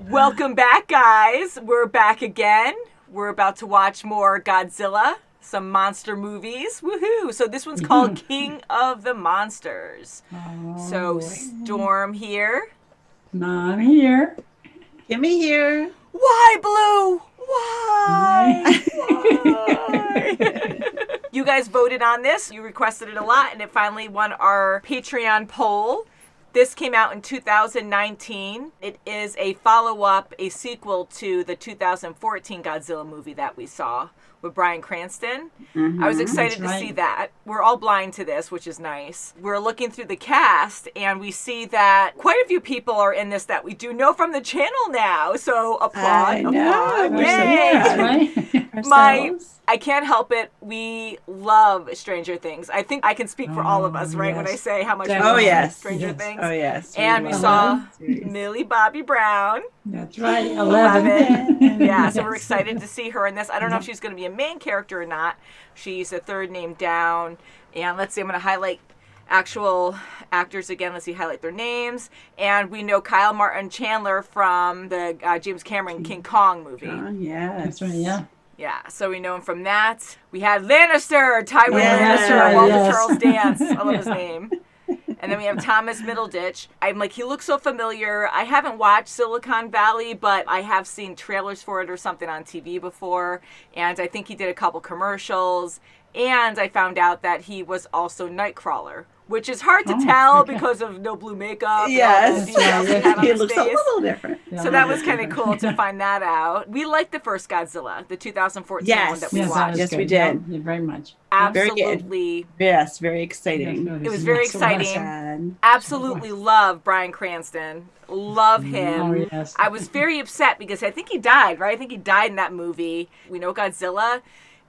Welcome back, guys. We're back again. We're about to watch more Godzilla, some monster movies. Woohoo! So this one's called King of the Monsters. So Storm here. Mom here. Kimmy here. Why, Blue? Why? Why? You guys voted on this. You requested it a lot, and it finally won our Patreon poll. This came out in 2019. It is a follow-up, a sequel to the 2014 Godzilla movie that we saw with Bryan Cranston. I was excited to see that. We're all blind to this, which is nice. We're looking through the cast, and we see that quite a few people are in this that we do know from the channel now. So applaud, applaud. Yay! I can't help it. We love Stranger Things. I think I can speak for all of us, right? When I say how much we love Stranger Things. Oh, yes. And we saw Millie Bobby Brown. That's right. 11. Yeah, so we're excited to see her in this. I don't know if she's going to be a main character or not. She's a third name down. And let's see, I'm going to highlight actual actors again. Let's see, highlight their names. And we know Kyle Martin Chandler from the James Cameron King Kong movie. Yes. That's right, yeah. Yeah, so we know him from that. We had Lannister, Tywin Lannister, Walter Charles Dance. I love his name. And then we have Thomas Middleditch. I'm like, he looks so familiar. I haven't watched Silicon Valley, but I have seen trailers for it or something on TV before. And I think he did a couple commercials. And I found out that he was also Nightcrawler, which is hard to tell because of no blue makeup. Yes, he looks a little different. So that was kind of cool to find that out. We liked the first Godzilla, the 2014 one that we watched. Yes, we did. Yeah, very much. Absolutely. Yes, very exciting. It was very exciting. Absolutely love Bryan Cranston. Love him. Oh, yes. I was very upset because I think he died, right? I think he died in that movie. We know Godzilla.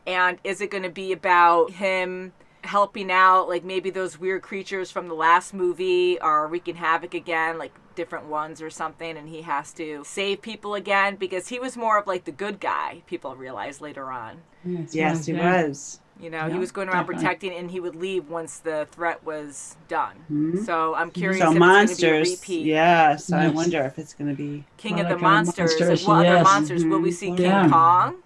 And is it going to be about him helping out, like maybe those weird creatures from the last movie are wreaking havoc again, like different ones or something, and he has to save people again? Because he was more of like the good guy, people realized later on. Yes, he was. You know, he was going around protecting, and he would leave once the threat was done. So I'm curious if it's going to be a repeat. Yes, I wonder if it's going to be King of the Monsters. Like, what other monsters? Will we see King Kong?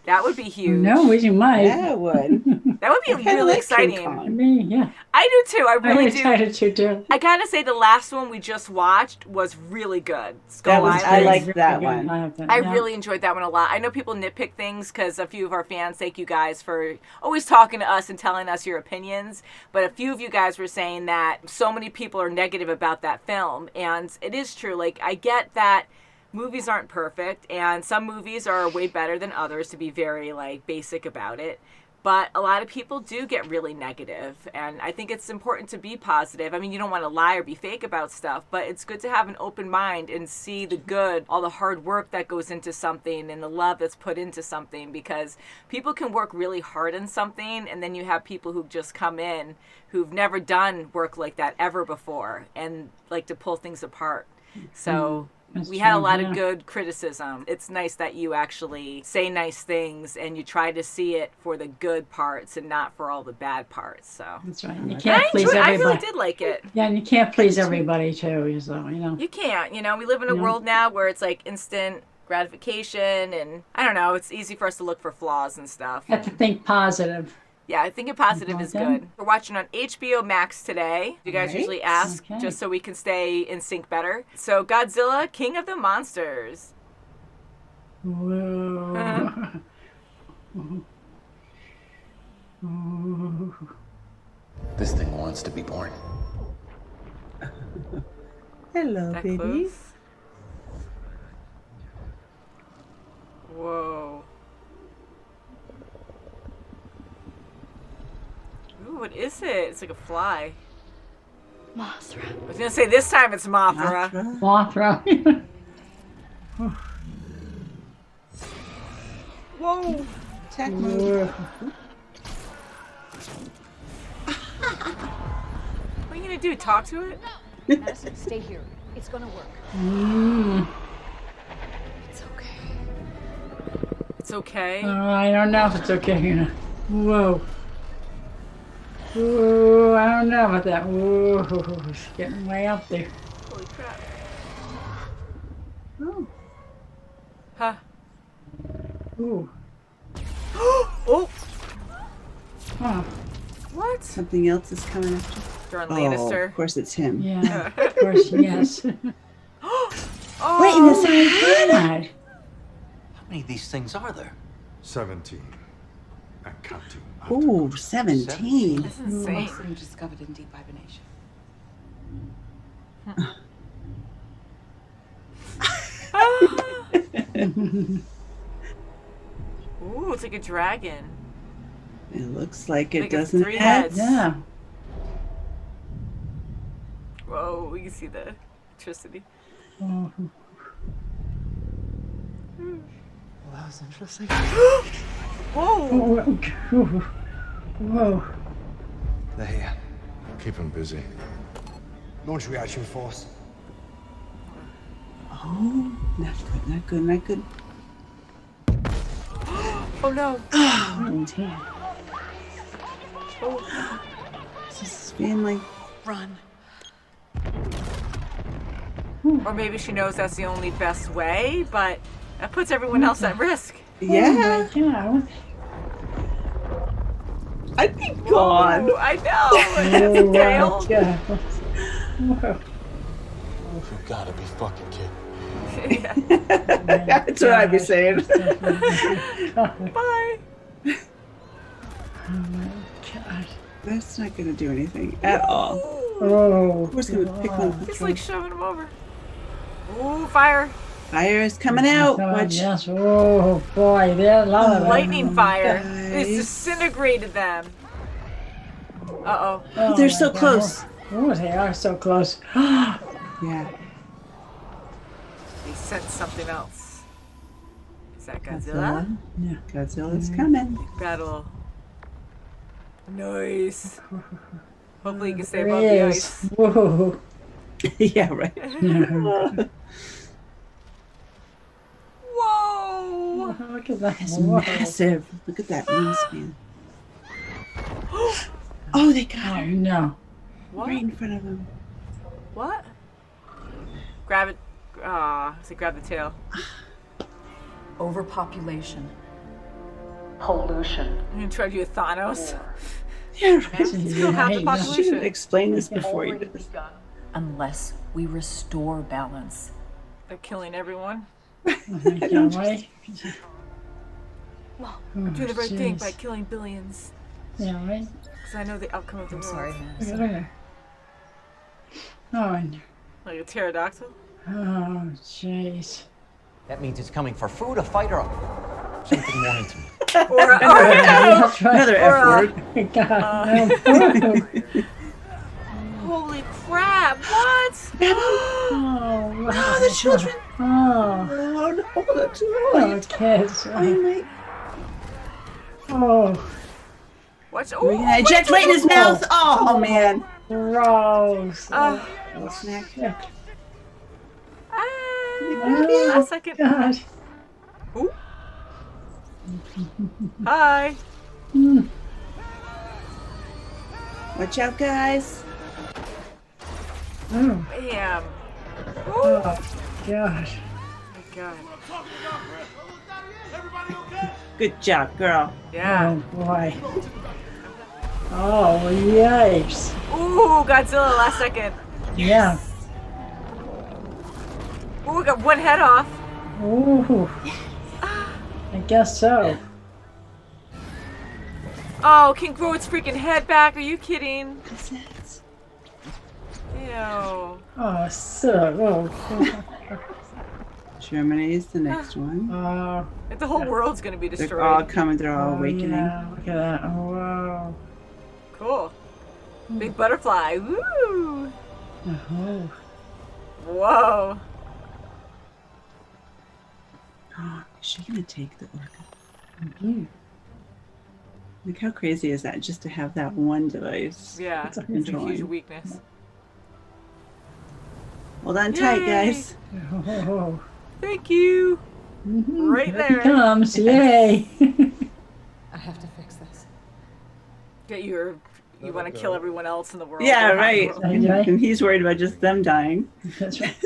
That would be huge. No, we might. Yeah, it would. That would be really exciting. Yeah. I do too. I really do. Excited to too. I gotta say, the last one we just watched was really good. Skull Island. I liked that one. I really enjoyed that one a lot. I know people nitpick things because a few of our fans, thank you guys for always talking to us and telling us your opinions. But a few of you guys were saying that so many people are negative about that film. And it is true. Like, I get that movies aren't perfect, and some movies are way better than others, to be very like basic about it. But a lot of people do get really negative, and I think it's important to be positive. I mean, you don't want to lie or be fake about stuff, but it's good to have an open mind and see the good, all the hard work that goes into something and the love that's put into something, because people can work really hard on something, and then you have people who just come in who've never done work like that ever before and like to pull things apart. So we had a lot of good criticism. It's nice that you actually say nice things and you try to see it for the good parts and not for all the bad parts. So that's right. You can't please everybody. I really did like it. Yeah, and you can't please everybody too. So you can't. You know, we live in a world now where it's like instant gratification, and I don't know. It's easy for us to look for flaws and stuff. You have to think positive. Yeah, I think a positive is good. We're watching on HBO Max today. You guys usually ask just so we can stay in sync better. So Godzilla, King of the Monsters. Whoa. This thing wants to be born. Hello, baby. Close? Whoa. Ooh, what is it? It's like a fly. Mothra. I was gonna say this time it's Mothra. Mothra. Whoa. Attack mode. What are you gonna do? Talk to it? Madison, stay here. It's gonna work. It's okay. It's okay. I don't know if it's okay. Whoa. Ooh, I don't know about that. Ooh, it's getting way up there. Holy crap. Oh. Huh. Ooh. Oh! Oh. What? Something else is coming after. John Oh, Lannister. of course it's him. Yeah. Of course, yes. Oh, Right in his God. How many of these things are there? 17. And counting. Ooh, 17. That's insane. Most of them discovered in deep hibernation. Ooh, it's like a dragon. It looks like it Like it's doesn't 3 have. heads. Yeah. Whoa, we can see the electricity. Oh. Well, that was interesting. Whoa! Whoa. Whoa. They're here. Keep them busy. Launch reaction force. Oh, not good, not good, not good. Oh no! Oh, damn. This is family. Run. Or maybe she knows that's the only best way, but that puts everyone else at risk. Yeah, Yeah. I'd be gone. Ooh, I know! That's a tail! Yeah. Whoa. You gotta be fucking kidding. Yeah. That's what I'd be saying. Bye! Oh my God. That's not going to do anything at all. Oh. Of course, it would pick one. He's like shoving him over. Ooh, fire! Fire is coming out. Watch. Yes. Oh boy, there's a lot of them. Lightning fire! guys. It's disintegrated them. Uh-oh. Oh, They're my so God. close. Oh, they are so close. Yeah. They sense something else. Is that Godzilla? Yeah. Godzilla's coming. Battle. Nice. Hopefully you can stay There above he the is. ice. Whoa. Yeah, right. Yeah. Whoa! Look at that. It's Whoa. massive. Look at that wingspan. Oh, they got Oh her no. What? right in front of him. What? Grab it. Ah, I said grab the tail. Overpopulation. Pollution. I'm gonna try to do a Thanos. Yeah, right. Still half the Yeah, Should population. have explained this before you did this. Unless we restore balance. They're killing everyone. Yeah, right? Well, Oh, do the right thing by jeez. killing billions. Yeah, right? Because I know the outcome of the I'm world. sorry, Look Madison. at her. Oh, no. Like a pterodactyl? Oh, jeez. That means it's coming for food, a fight, or something more intimate. Or a, That's right. Another F word. God. No. holy crap! What? Oh, wow. Oh, the children. Oh, Oh, no, that's oh, right. kids. Oh, my. Oh, What's? We're gonna eject right in his mouth. Oh, man. gross. Little snack. Last second. God. Ooh. Hi. Watch out, guys. Oh, Bam. Ooh. oh, God. My God. Good job, girl. Yeah. Oh, boy. Oh, yikes. Ooh, Godzilla last second. Yeah. Ooh, we got one head off. Ooh. I guess so. Oh, can grow its freaking head back. Are you kidding? What's that? Ew. Oh, so. Germany is the next one. Oh. Like the whole world's gonna be They're destroyed. all coming. They're all awakening. Yeah, look at that. Oh, wow. Cool. Big butterfly. Woo! Oh. Whoa. Oh, is she gonna take the orca? Mhm. Like, how crazy is that? Just to have that one device. Yeah. It's It's a controlling. huge weakness. Hold on tight, Yay. guys. Oh. Thank you. Mhm. Right Here there. he comes. Yay. I have to fix this. Get your You want to kill everyone else in the world. Yeah, or half the right. world. Right. And he's worried about just them dying. That's right.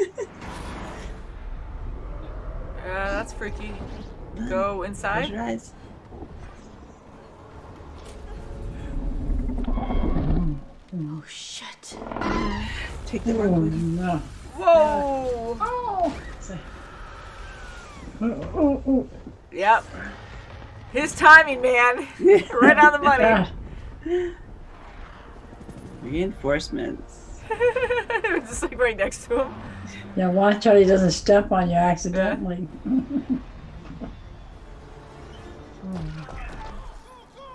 That's freaky. Go Close inside. your eyes. Oh, shit. Take the Oh, rope. no. Whoa. Oh, oh, oh. Yep. His timing, man. Right on the money. God. Reinforcements. Just like right next to him. Yeah, watch out he doesn't step on you accidentally.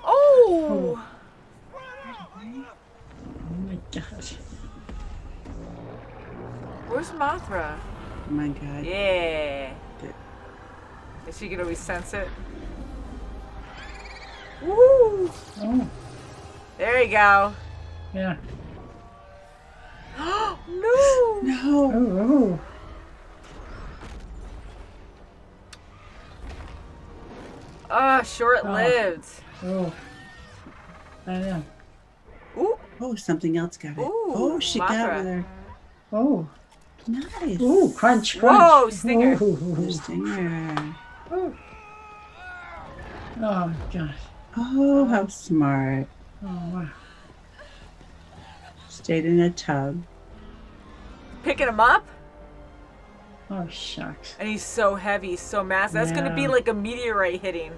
Oh. Oh my gosh. Where's Mothra? Oh my god. Yeah. Good. Is she gonna always sense it? Woo! Oh, There you go. yeah. No! No. Oh, Oh, short-lived. oh. I know. Ooh. Oh, something else got it. Ooh, Oh, she got Mothra. it with her. Oh. Nice. Ooh, crunch, crunch. Whoa, stinger. There's Stinger. Oh, gosh. Oh, how smart. Oh, wow. Stayed in a tub. Picking him up? Oh, shucks. And he's so heavy, so massive. That's gonna be Yeah. like a meteorite hitting.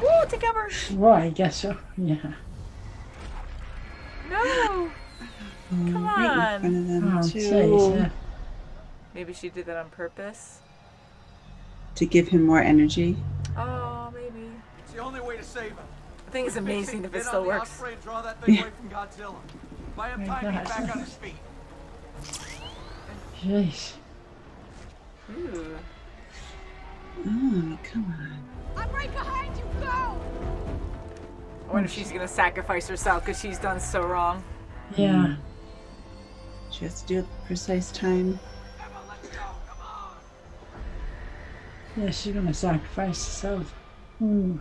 Woo, take cover. Well, I guess so. Yeah. No. Come Right in on. front of them, Oh, too. jeez. Yeah. Maybe she did that on purpose. To give him more energy. Oh, maybe. It's the only way to save him. I think it's amazing if it still works. Osprey and draw that thing Yeah. away from Godzilla. Buy him My time to get God. back on his feet. Jeez. Ooh. Oh, come on. I'm right behind you. Go! I wonder if she's gonna sacrifice herself because she's done so wrong. Yeah. She has to do it precise time. Yeah, she's gonna sacrifice herself. Ooh.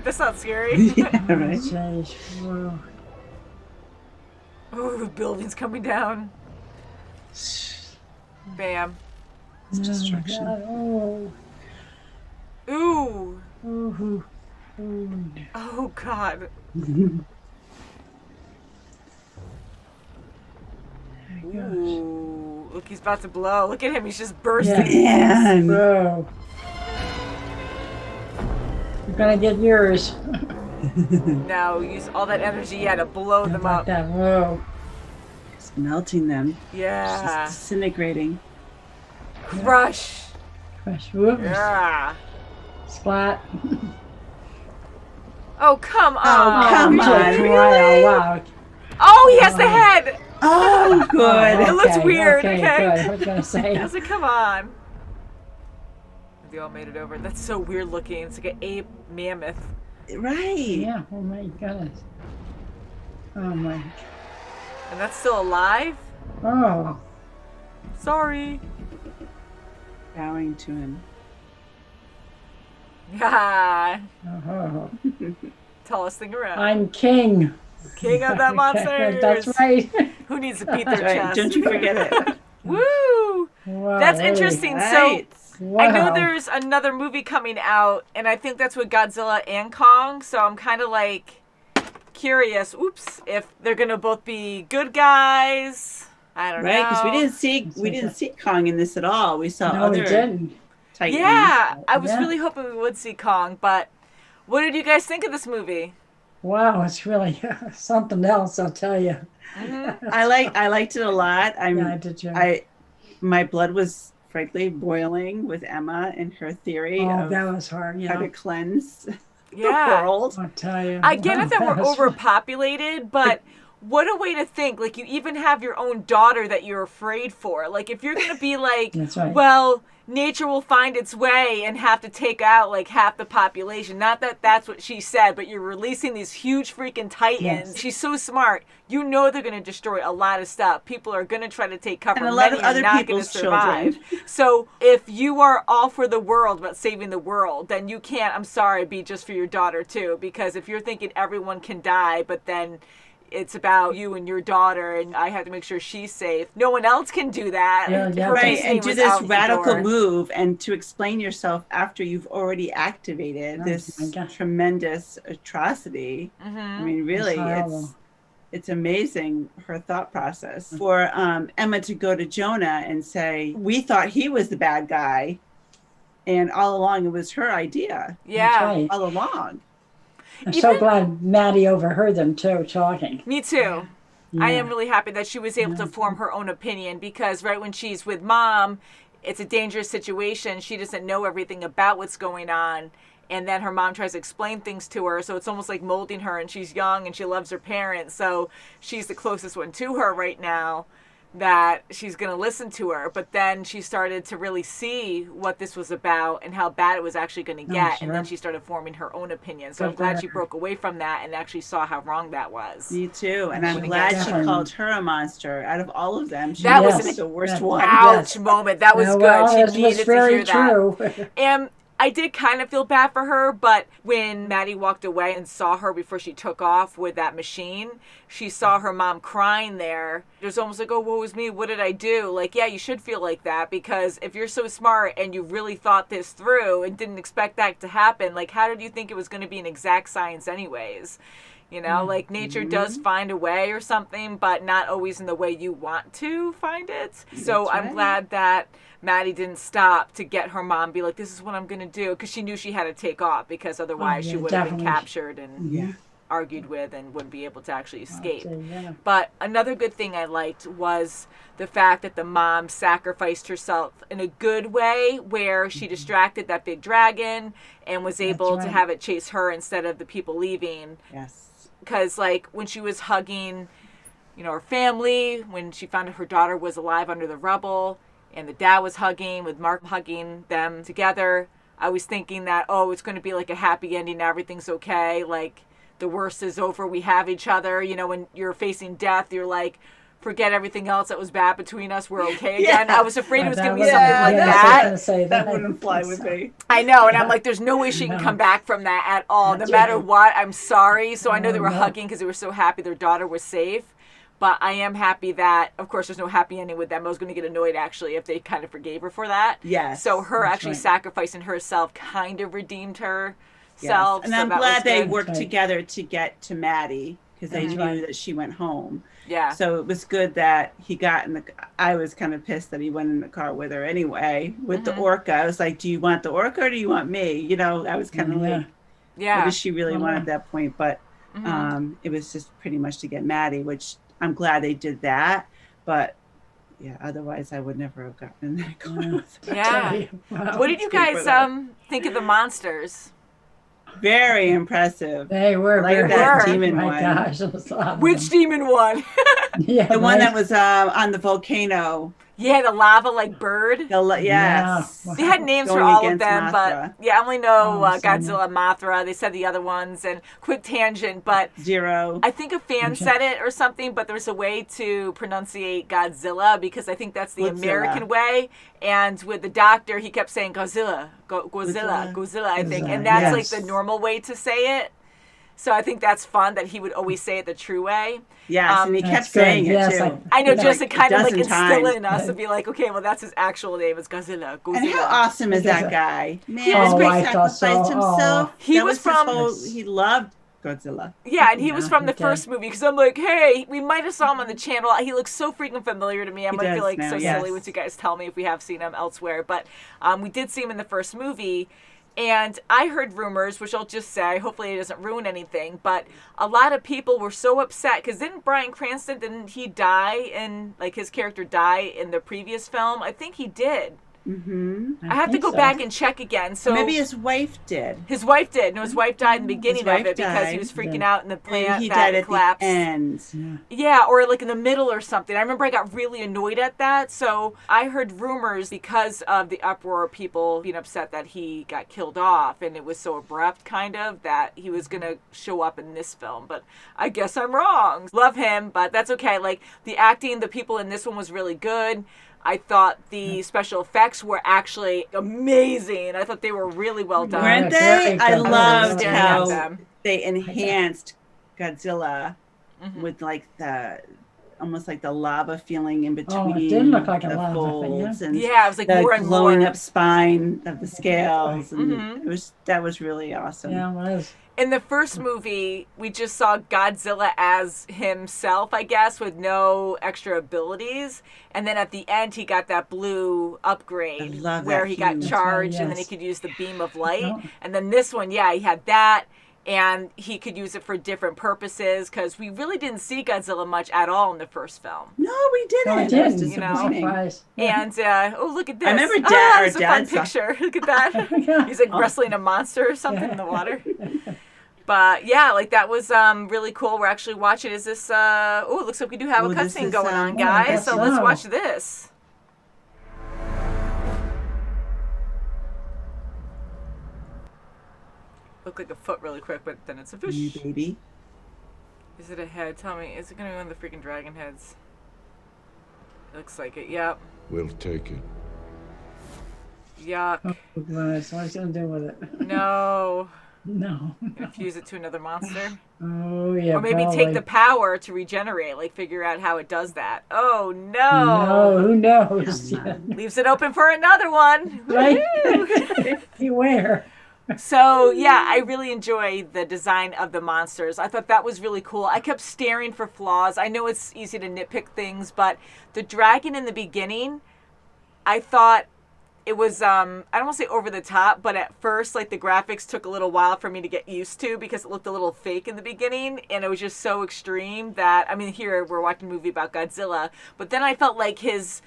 That's not scary. Yeah, right? Jeez. Whoa. Ooh, the building's coming down. Bam. It's destruction. Oh, Ooh. ooh, ooh. Oh, God. Ooh. Look, he's about to blow. Look at him. He's just bursting. Man. Whoa. You're gonna get yours. Now use all that energy, yeah, to blow them Like up. that. Whoa. It's melting them. Yeah. It's disintegrating. Crush. Crush. Whoops. Yeah. Splat. Oh, come on. come on. Wow, wow. Oh, he has the head. Oh, good. It looks weird, okay? Good. I was gonna say. I was like, come on. They all made it over. That's so weird looking. It's like an ape mammoth. Right. Yeah. Oh my goodness. Oh my. And that's still alive? Oh. Sorry. Bowing to him. Yeah. Oh. Tallest thing around. I'm king. King of the monsters. That's right. Who needs to beat their That's right. chest? Don't you forget it. Woo! Wow, That's there you interesting. go. Right. Wow. I know there's another movie coming out, and I think that's with Godzilla and Kong, so I'm kind of like curious, if they're going to both be good guys. I don't know. Right, because we didn't see Kong in this at all. We saw No, other we didn't. Titans. Yeah, I was Yeah. really hoping we would see Kong, but what did you guys think of this movie? Wow, it's really something else, I'll tell you. I liked it a lot. Yeah, I did too. My blood was frankly boiling with Emma and her theory Oh, of that was hard, how to yeah. cleanse Yeah. the world. I'll tell you. I get Wow, it that we're was- overpopulated, but what a way to think. Like, you even have your own daughter that you're afraid for. Like, if you're going to be like, That's right. well, nature will find its way and have to take out like half the population. Not that that's what she said, but you're releasing these huge freaking titans. Yes. She's so smart. You know they're going to destroy a lot of stuff. People are going to try to take cover. And a lot Many of are other not gonna people's survive. children. So if you are all for the world but saving the world, then you can't, I'm sorry, be just for your daughter too. Because if you're thinking everyone can die, but then it's about you and your daughter, and I have to make sure she's safe. No one else can do that. Yeah, yeah. Her Right, reasoning and do was this out the radical door. move, and to explain yourself after you've already activated Oh, this my gosh. tremendous atrocity. I mean, really, horrible. it's amazing, her thought process. For Emma to go to Jonah and say, we thought he was the bad guy, and all along it was her idea. Yeah. That's right. All along. I'm so glad Maddie overheard them too talking. Me too. I Yeah. am really happy that she was able to form her own opinion, because right when she's with mom, it's a dangerous situation. She doesn't know everything about what's going on. And then her mom tries to explain things to her. So it's almost like molding her, and she's young and she loves her parents. So she's the closest one to her right now, that she's going to listen to her. But then she started to really see what this was about and how bad it was actually going to get. And then she started forming her own opinion. So I'm glad she broke away from that and actually saw how wrong that was. Me too. And I'm Wouldn't glad get she that. called her a monster. Out of all of them, she That was was the worst Yes. one. Ouch moment. That was Yeah, good. well, She it needed was to very hear that. true. And I did kind of feel bad for her, but when Maddie walked away and saw her before she took off with that machine, she saw her mom crying there. It was almost like, oh, woe is me. What did I do? Like, yeah, you should feel like that, because if you're so smart and you really thought this through and didn't expect that to happen, like, how did you think it was going to be an exact science anyways? You know, like, nature does find a way or something, but not always in the way you want to find it. So That's I'm right. glad that Maddie didn't stop to get her mom, be like, this is what I'm going to do. Because she knew she had to take off, because otherwise yeah, she would have been definitely. captured and Yeah. argued with and wouldn't be able to actually escape. Yeah. But another good thing I liked was the fact that the mom sacrificed herself in a good way, where she distracted that big dragon and was able to right. have it chase her instead of the people leaving. Yes. Because, like, when she was hugging, you know, her family, when she found out her daughter was alive under the rubble, and the dad was hugging, with Mark hugging them together, I was thinking that, oh, it's going to be like a happy ending, everything's okay, like, the worst is over, we have each other. You know, when you're facing death, you're like, forget everything else that was bad between us, we're okay again. Yeah. I was afraid it was going to be was- something like yes, I was that. gonna say That wouldn't fly with me. I know, and I'm like, there's no way she can come back from that at all. No matter what, I'm sorry. So I know they were hugging because they were so happy their daughter was safe. But I am happy that, of course, there's no happy ending with them. I was going to get annoyed, actually, if they kind of forgave her for that. Yes. So her That's actually right. sacrificing herself kind of redeemed herself. Yes. And so I'm that glad was they good. worked Right. together to get to Maddie, because they That's knew right. that she went home. Yeah. So it was good that he got in the. I was kind of pissed that he went in the car with her anyway, with the orca. I was like, do you want the orca or do you want me? You know, I was kind of Yeah. like, Yeah. what does she really want at that point? But Mm-hmm. it was just pretty much to get Maddie, which I'm glad they did that. But yeah, otherwise I would never have gotten in that car with her. Yeah. Wow. What did you Good for guys them. think of the monsters? Very impressive. They were Like very that good. demon My one. gosh, it was a lot of Which them. demon one? Yeah, The one right? that was on the volcano. Yeah, the lava like bird. Yes. Yeah. They had names for Going all of against them, Mothra. but yeah, I only know Oh, Godzilla, Mothra. They said the other ones, and quick tangent, but Zero. I think a fan said it or something, but there's a way to pronunciate Godzilla, because I think that's the Godzilla. American way. And with the doctor, he kept saying Godzilla, Godzilla, I think, and that's Yes. like the normal way to say it. So I think that's fun that he would always say it the true way. Yes, and he That's kept good. saying it Yes, too. I know, Yeah. just to kind of like dozen instill times. it in us to be like, okay, well, that's his actual name. It's Godzilla. And how awesome is that guy? Man, He was he great. I thought sacrificed so. himself. He That was his from- whole, he loved Godzilla. Yeah, and he was Yeah, from the okay. first movie, because I'm like, hey, we might have saw him on the channel. He looks so freaking familiar to me. I He might feel does like now, so yes. silly once you guys tell me if we have seen him elsewhere. But we did see him in the first movie. And I heard rumors, which I'll just say, hopefully it doesn't ruin anything, but a lot of people were so upset, because didn't Bryan Cranston, didn't he die in, like, his character die in the previous film? I think he did. I have to think go so. back and check again. So Maybe his wife did. his wife did. No, his wife died in the beginning wife of it because he died. was freaking out in the plant He that died at collapsed. the end. Yeah, or like in the middle or something. I remember I got really annoyed at that. So I heard rumors because of the uproar, people being upset that he got killed off, and it was so abrupt, kind of, that he was going to show up in this film. But I guess I'm wrong. Love him, but that's okay. Like, the acting, the people in this one was really good. I thought the special effects were actually amazing. I thought they were really well done. Weren't very they? good. I I was loved staring at how them. they enhanced Godzilla with like the almost like the lava feeling in between. it did look like a the lava thing, folds and Yeah, it was like the more and glowing more. up spine of the scales, and that was really awesome. Yeah, it was. In the first movie, we just saw Godzilla as himself, I guess, with no extra abilities. And then at the end, he got that blue upgrade I love where that he got huge. charged That's right, and then he yes. could use the beam of light. Oh. And then this one, yeah, he had that. And he could use it for different purposes because we really didn't see Godzilla much at all in the first film. No, we didn't. No, I It was didn't. you know. disappointing. Surprise. Yeah. And, oh, look at this. I remember oh, our that's a fun dad saw- picture. Look at that. Yeah. He's like wrestling a monster or something in the water. But yeah, like that was really cool. We're actually watching. Is this? Oh, it looks like we do have a Oh, this cutscene is, going on, oh, guys. So let's wow. watch this. Look like a foot really quick, but then it's a fish. You baby. Is it a head? Tell me, is it gonna be one of the freaking dragon heads? It looks like it. Yep. We'll take it. Yuck. Oh, goodness. What's he going to do with it? No. No. Gonna fuse it to another monster. Oh, yeah. Or maybe probably. take the power to regenerate, like figure out how it does that. Oh No, no! who knows? Leaves it open for another one. Right? Woohoo! Beware. So yeah, I really enjoyed the design of the monsters. I thought that was really cool. I kept staring for flaws. I know it's easy to nitpick things, but the dragon in the beginning, I thought it was I don't want to say over the top, but at first, like, the graphics took a little while for me to get used to because it looked a little fake in the beginning, and it was just so extreme that, I mean, here we're watching a movie about Godzilla, but then I felt like his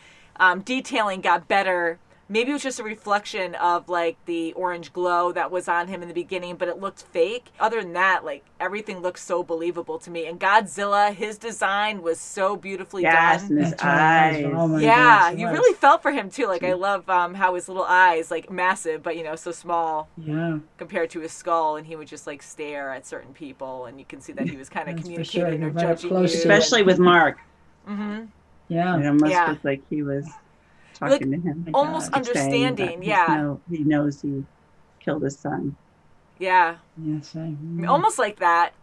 detailing got better. Maybe it was just a reflection of, like, the orange glow that was on him in the beginning, but it looked fake. Other than that, like, everything looked so believable to me. And Godzilla, his design was so beautifully Yes, done. and his That's right. eyes. Oh, my Yeah, gosh, it you was. really felt for him too. Like, I love how his little eyes, like, massive, but, you know, so small Yeah. compared to his skull, and he would just, like, stare at certain people, and you can see that he was kind of That's for communicating sure. or You're very judging close you. to it. Especially with Mark. Mm-hmm. Yeah. It almost Yeah. was like he was talking to him. Almost God. saying understanding, that yeah. He knows he killed his son. Yeah. Yes. Almost like that.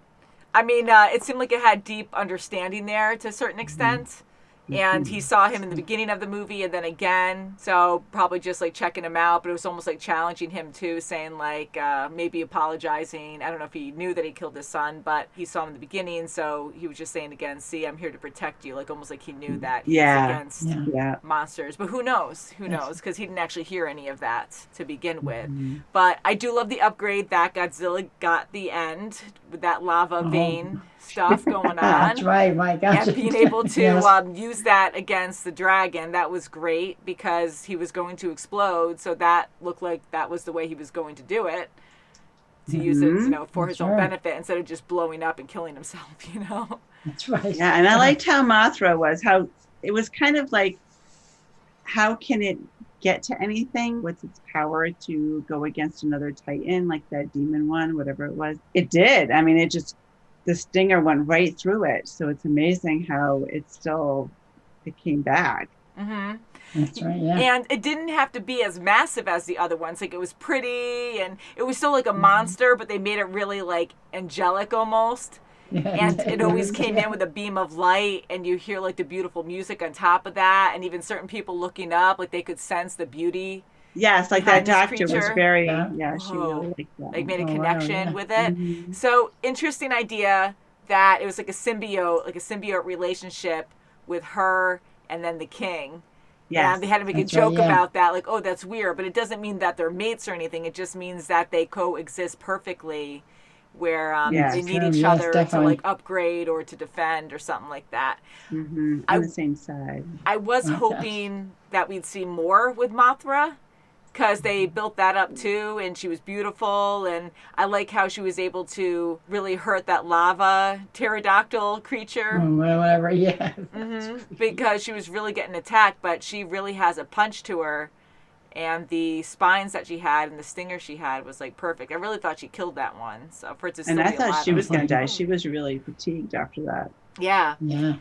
I mean, it seemed like it had deep understanding there to a certain extent. And he saw him in the beginning of the movie and then again. So probably just like checking him out. But it was almost like challenging him too, saying like maybe apologizing. I don't know if he knew that he killed his son, but he saw him in the beginning. So he was just saying again, see, I'm here to protect you. Like almost like he knew that he was against Yeah. monsters. But who knows? Who knows? Because he didn't actually hear any of that to begin with. But I do love the upgrade that Godzilla got at the end with that lava vein stuff going on. That's right. My gosh. And being able to Yes. use that against the dragon, that was great because he was going to explode. So that looked like that was the way he was going to do it. To use it, you know, for his own right. benefit instead of just blowing up and killing himself, you know? That's right. Yeah, and I liked how Mothra was, how it was kind of like, how can it get to anything? What's its power to go against another Titan, like that demon one, whatever it was? It did. I mean, the stinger went right through it. So it's amazing how it came back. Mm-hmm. That's right. Yeah. And it didn't have to be as massive as the other ones. Like, it was pretty, and it was still like a monster, but they made it really, like, angelic almost. And it always came in with a beam of light, and you hear, like, the beautiful music on top of that, and even certain people looking up, like, they could sense the beauty. Yes, like that behind this doctor was creature. very, Yeah. she really liked that. Like, made a Oh, wow, connection yeah. with it. So, interesting idea that it was like a symbiote relationship with her and then the king. Yes. And they had to make a That's right, joke yeah. about that, like, oh, that's weird. But it doesn't mean that they're mates or anything. It just means that they coexist perfectly. where Yeah, they need true. each Yes, other to definitely. like upgrade or to defend or something like that. On the same side. I was Yes. hoping that we'd see more with Mothra, because they built that up too, and she was beautiful, and I like how she was able to really hurt that lava pterodactyl creature. Whatever, yeah. Because she was really getting attacked, but she really has a punch to her, and the spines that she had and the stinger she had was like perfect. I really thought she killed that one, so for it to still And I be thought alive, she was going to die. like, She was really fatigued after that. yeah. Yeah.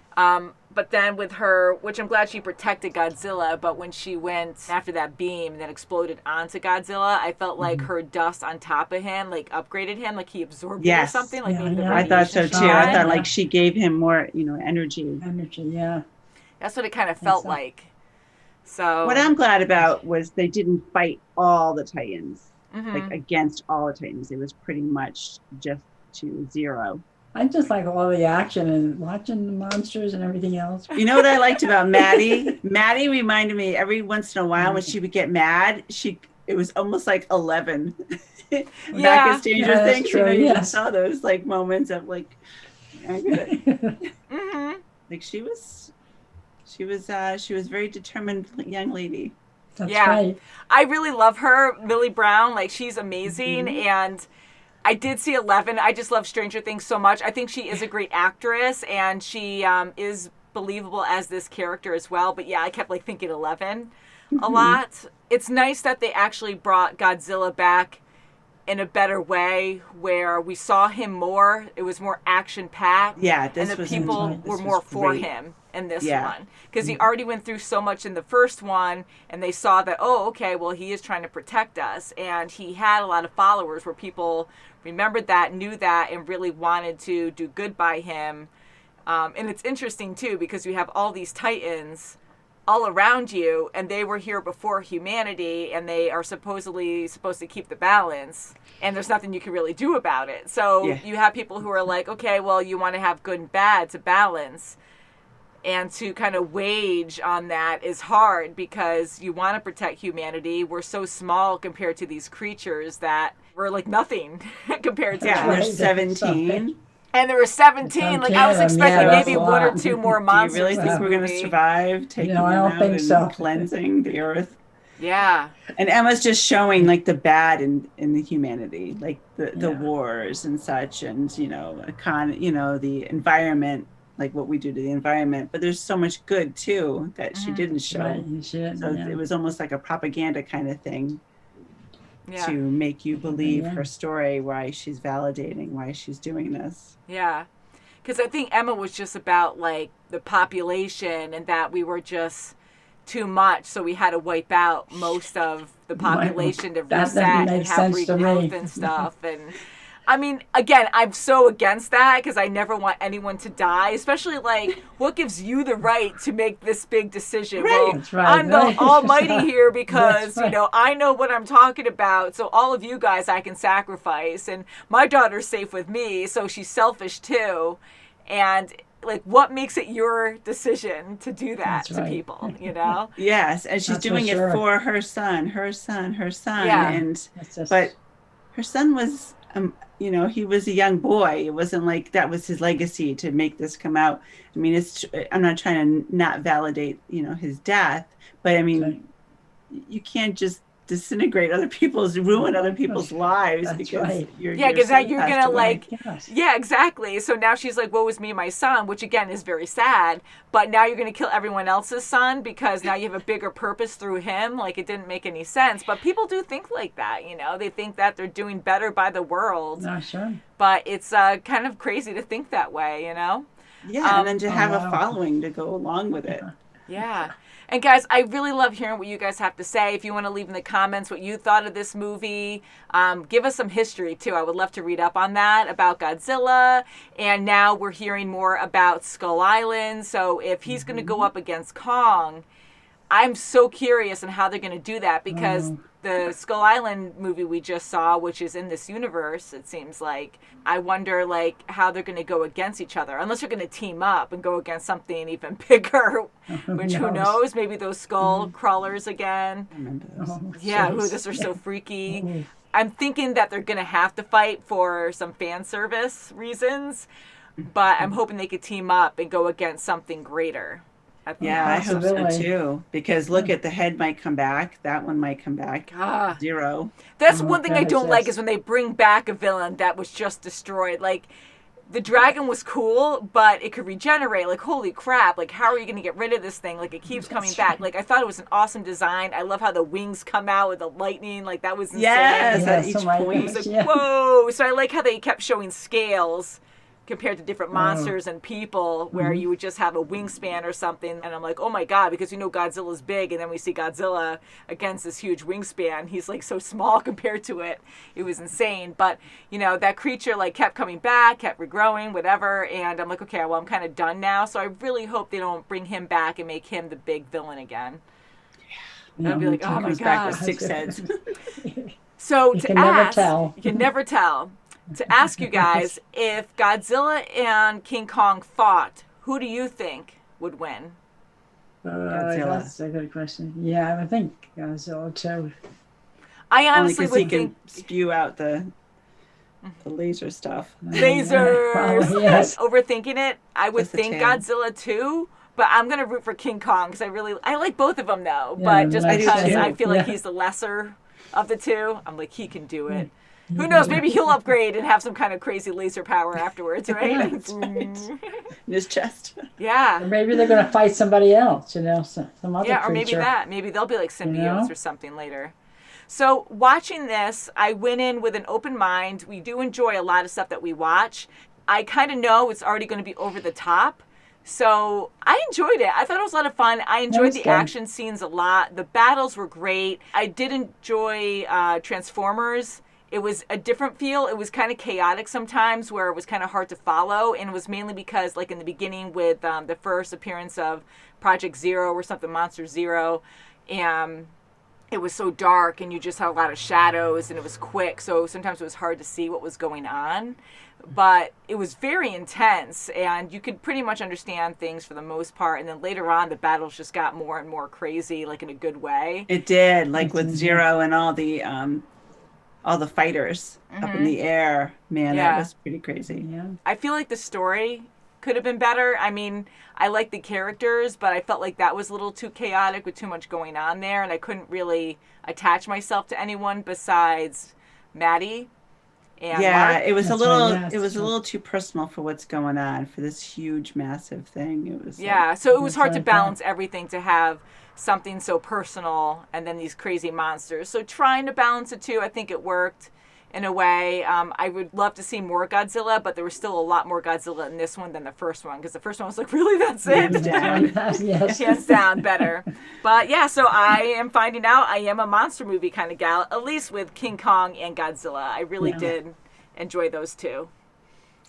But then with her, which I'm glad she protected Godzilla, but when she went after that beam and then exploded onto Godzilla, I felt like her dust on top of him, like upgraded him, like he absorbed it or Yes. something. Like Yeah, maybe the yeah. I thought so radiation too. she I had. thought like she gave him more, energy. Energy, yeah. That's what it kind of felt so. like. So What I'm glad about was they didn't fight all the Titans, like against all the Titans. It was pretty much just to zero. I just like all the action and watching the monsters and everything else. You know what I liked about Maddie? Maddie reminded me every once in a while when she would get mad, it was almost like 11. Back at Stranger Yeah, that's Things, true, you yes. just saw those like moments of like, I get it. Like she was a very determined young lady. That's Yeah. right. I really love her, Millie Brown. Like she's amazing, and I did see 11. I just love Stranger Things so much. I think she is a great actress, and she is believable as this character as well. But yeah, I kept like thinking 11 a lot. It's nice that they actually brought Godzilla back in a better way, where we saw him more. It was more action packed. Yeah, and the people this were was more for great. him in this Yeah. one, because he already went through so much in the first one, and they saw that, oh, okay, well, he is trying to protect us, and he had a lot of followers where people remembered that, knew that, and really wanted to do good by him. And it's interesting too, because you have all these Titans all around you, and they were here before humanity, and they are supposedly supposed to keep the balance, and there's nothing you can really do about it. So you have people who are like, okay, well, you want to have good and bad to balance, and to kind of wage on that is hard, because you want to protect humanity. We're so small compared to these creatures that we're like nothing compared to them. There's 17. And there were 17. Like I was expecting maybe one or two more Do you monsters. really think we're going to survive taking I them don't out think and so. cleansing the earth? Yeah. And Emma's just showing like the bad in the humanity, like the wars and such, and the environment, like what we do to the environment. But there's so much good too that she didn't show. Right, you should, So yeah. it was almost like a propaganda kind of thing Yeah. to make you believe Yeah. her story, why she's validating, why she's doing this. Yeah. Because I think Emma was just about like the population, and that we were just too much, so we had to wipe out most of the population to That doesn't reset and make have sense to me. regrowth and stuff. And I mean, again, I'm so against that, because I never want anyone to die, especially like, what gives you the right to make this big decision? Well, That's right, I'm the right. almighty here, because, That's right. I know what I'm talking about. So all of you guys I can sacrifice, and my daughter's safe with me, so she's selfish too. And like, what makes it your decision to do that That's to right. people, Yes, and she's That's for doing sure. it for her son. Yeah. And That's just- but her son was he was a young boy. It wasn't like that was his legacy to make this come out. I mean, I'm not trying to not validate his death, but I mean, Right. you can't just ruin other people's lives That's because right. your because son you're passed gonna away. like Yes. yeah, exactly. So now she's like, woe was me, my son, which again is very sad, but now you're gonna kill everyone else's son because now you have a bigger purpose through him. Like, it didn't make any sense, but people do think like that. They think that they're doing better by the world, No, sure. but it's kind of crazy to think that way. Yeah, and then to have a wow. following to go along with it. Yeah. And guys, I really love hearing what you guys have to say. If you want to leave in the comments what you thought of this movie, give us some history too. I would love to read up on that, about Godzilla. And now we're hearing more about Skull Island. So if he's going to go up against Kong, I'm so curious on how they're going to do that, because the Skull Island movie we just saw, which is in this universe, it seems like, I wonder like how they're going to go against each other, unless they're going to team up and go against something even bigger, which who knows? Maybe those skull crawlers again. I remember those. Yeah, those are so freaky. I'm thinking that they're going to have to fight for some fan service reasons, but I'm hoping they could team up and go against something greater. Yeah, I hope so Possibility. too. Because look at the head might come back. That one might come back. Ah. Zero. That's one thing I gosh, don't like yes. is when they bring back a villain that was just destroyed. Like, the dragon was cool, but it could regenerate. Like, holy crap. Like, how are you going to get rid of this thing? Like, it keeps coming back. Like, I thought it was an awesome design. I love how the wings come out with the lightning. Like, that was insane. Yes, at Yes, each oh my point. It's gosh. like, Yeah. whoa. So I like how they kept showing scales compared to different monsters and people where you would just have a wingspan or something. And I'm like, oh my God, because Godzilla's big. And then we see Godzilla against this huge wingspan. He's like so small compared to it. It was insane. But, that creature like kept coming back, kept regrowing, whatever. And I'm like, okay, well, I'm kind of done now. So I really hope they don't bring him back and make him the big villain again. Yeah, I'd be like, oh my Comes back God. with 6 heads. So You to can never ask, tell. you can never tell. To ask you guys, if Godzilla and King Kong fought, who do you think would win? Godzilla. That's a good question. Yeah, I think Godzilla too. I Only honestly because he would can think spew out the laser stuff. lasers. Probably, yes. Overthinking it, I would Just the think tail. Godzilla too. But I'm gonna root for King Kong because I like both of them though. Yeah, But just I do because too. I feel like Yeah. he's the lesser of the two, I'm like he can do it. Who knows? Maybe he'll upgrade and have some kind of crazy laser power afterwards, right? In his chest. Yeah. Maybe they're gonna fight somebody else. Some other Yeah, or maybe creature. that. Maybe they'll be like symbiotes know? or something later. So watching this, I went in with an open mind. We do enjoy a lot of stuff that we watch. I kind of know it's already going to be over the top. So I enjoyed it. I thought it was a lot of fun. I enjoyed the good. action scenes a lot. The battles were great. I did enjoy Transformers. It was a different feel. It was kind of chaotic sometimes where it was kind of hard to follow. And it was mainly because, like in the beginning with the first appearance of Project Zero or something, Monster Zero, it was so dark and you just had a lot of shadows and it was quick. So sometimes it was hard to see what was going on. But it was very intense and you could pretty much understand things for the most part. And then later on, the battles just got more and more crazy, like in a good way. It did, like with Zero and all the fighters up in the air. Man, Yeah. that was pretty crazy. Yeah. I feel like the story could have been better. I mean, I like the characters, but I felt like that was a little too chaotic with too much going on there, and I couldn't really attach myself to anyone besides Maddie and Yeah, Mark. it was That's a little right, yes. it was a little too personal for what's going on for this huge massive thing. It was Yeah, so it was That's hard to right, balance everything to have something so personal and then these crazy monsters. So trying to balance it too, I think it worked in a way. I would love to see more Godzilla, but there was still a lot more Godzilla in this one than the first one because the first one was like, really, that's it? Hands down. Yes. Hands down, better. But yeah, so I am finding out I am a monster movie kind of gal, at least with King Kong and Godzilla. I really did enjoy those two.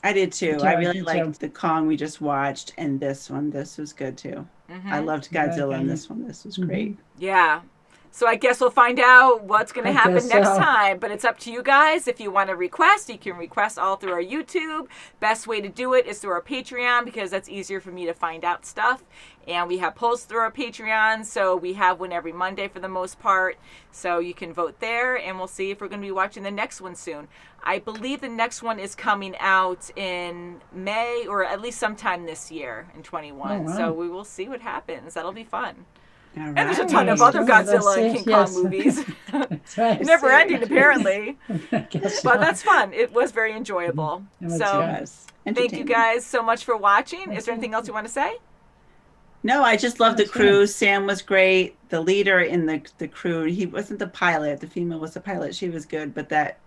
I did too. Me too, I me really too. liked the Kong we just watched and this one. This was good too. I loved Godzilla in this one. This was great. Yeah. So I guess we'll find out what's going to I happen guess next so. time. But it's up to you guys. If you want to request, you can request all through our YouTube. Best way to do it is through our Patreon because that's easier for me to find out stuff. And we have polls through our Patreon. So we have one every Monday for the most part. So you can vote there. And we'll see if we're going to be watching the next one soon. I believe the next one is coming out in May or at least sometime this year in 21. Oh, wow. So we will see what happens. That'll be fun. All And there's a right. ton of Yes, other let's Godzilla see. and King Yes. Kong movies. That's right. Never ending, apparently. I guess But so. that's fun. It was very enjoyable. It was So Yes. thank you Entertaining. guys so much for watching. Is there anything else you want to say? No, I just loved the That's crew. good. Sam was great. The leader in the crew, he wasn't the pilot. The female was the pilot. She was good, but that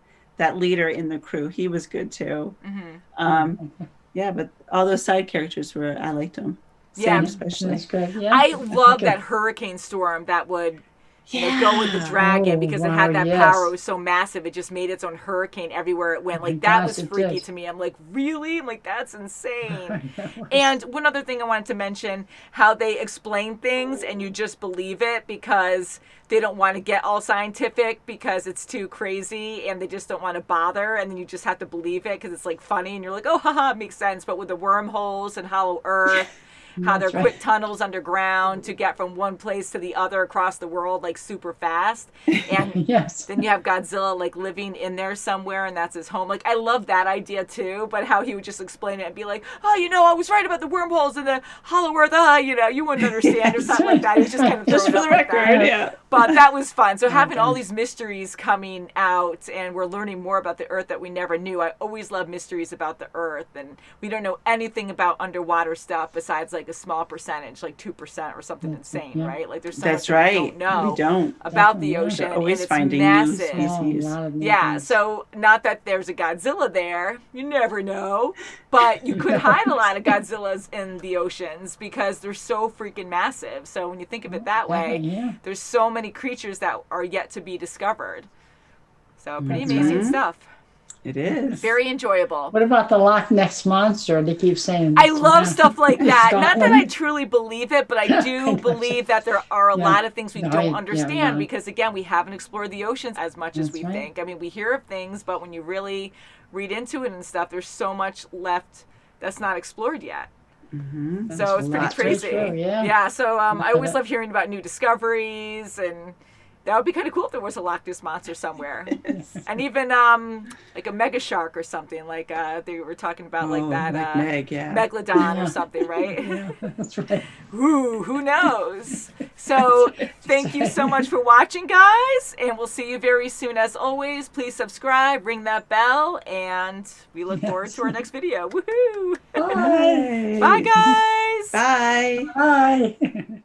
leader in the crew, he was good too. Yeah, but all those side characters I liked them. Yeah. Sam especially. That's good. Yeah. I love Good. that hurricane storm that would go with the dragon Oh, because it wow, had that yes. power. It was so massive. It just made its own hurricane everywhere it went. Oh my Like, that gosh, was it freaky did. to me. I'm like, really? I'm like, that's insane. And one other thing I wanted to mention, how they explain things and you just believe it because they don't want to get all scientific because it's too crazy and they just don't want to bother. And then you just have to believe it because it's like funny and you're like, oh, haha, it makes sense. But with the wormholes and Hollow Earth how they're That's quick right. tunnels underground to get from one place to the other across the world, like super fast. And Yes. then you have Godzilla like living in there somewhere, and that's his home. Like, I love that idea too, but how he would just explain it and be like, oh, you know, I was right about the wormholes in the Hollow Earth. You know, you wouldn't understand, or something like that. He was just kind of Just throwing for it the up like record, that. yeah. But that was fun. So having all these mysteries coming out, and we're learning more about the Earth that we never knew. I always love mysteries about the Earth, and we don't know anything about underwater stuff besides like a small percentage, like 2% or something insane, Yeah. right? Like there's so That's much that we right. don't know We don't. about the Definitely, yeah. ocean, They're always and it's finding new massive. species. A lot of new Yeah, things. so not that there's a Godzilla there, you never know, but you could hide a lot of Godzillas in the oceans because they're so freaking massive. So when you think of it that way, Yeah. there's so many creatures that are yet to be discovered. So pretty That's amazing right. stuff. It is. Very enjoyable. What about the Loch Ness Monster? They keep saying. I love stuff like that. Not that I Scotland. truly believe it, but I do believe that there are a Yeah. lot of things we No, don't yeah, understand no. because, again, we haven't explored the oceans as much as That's we right. think. I mean, we hear of things, but when you really read into it and stuff, there's so much left that's not explored yet. Mm-hmm. So it's pretty That's very crazy. true, yeah. So I always love hearing about new discoveries, and that would be kind of cool if there was a Loch Ness monster somewhere. And even like a mega shark or something, like they were talking about like that like Meg, yeah. megalodon or something, right? Yeah, that's right. Ooh, who knows? So thank you so much for watching, guys, and we'll see you very soon. As always, please subscribe, ring that bell, and we look forward to our next video. Woohoo! Bye. Bye, guys! Bye. Bye.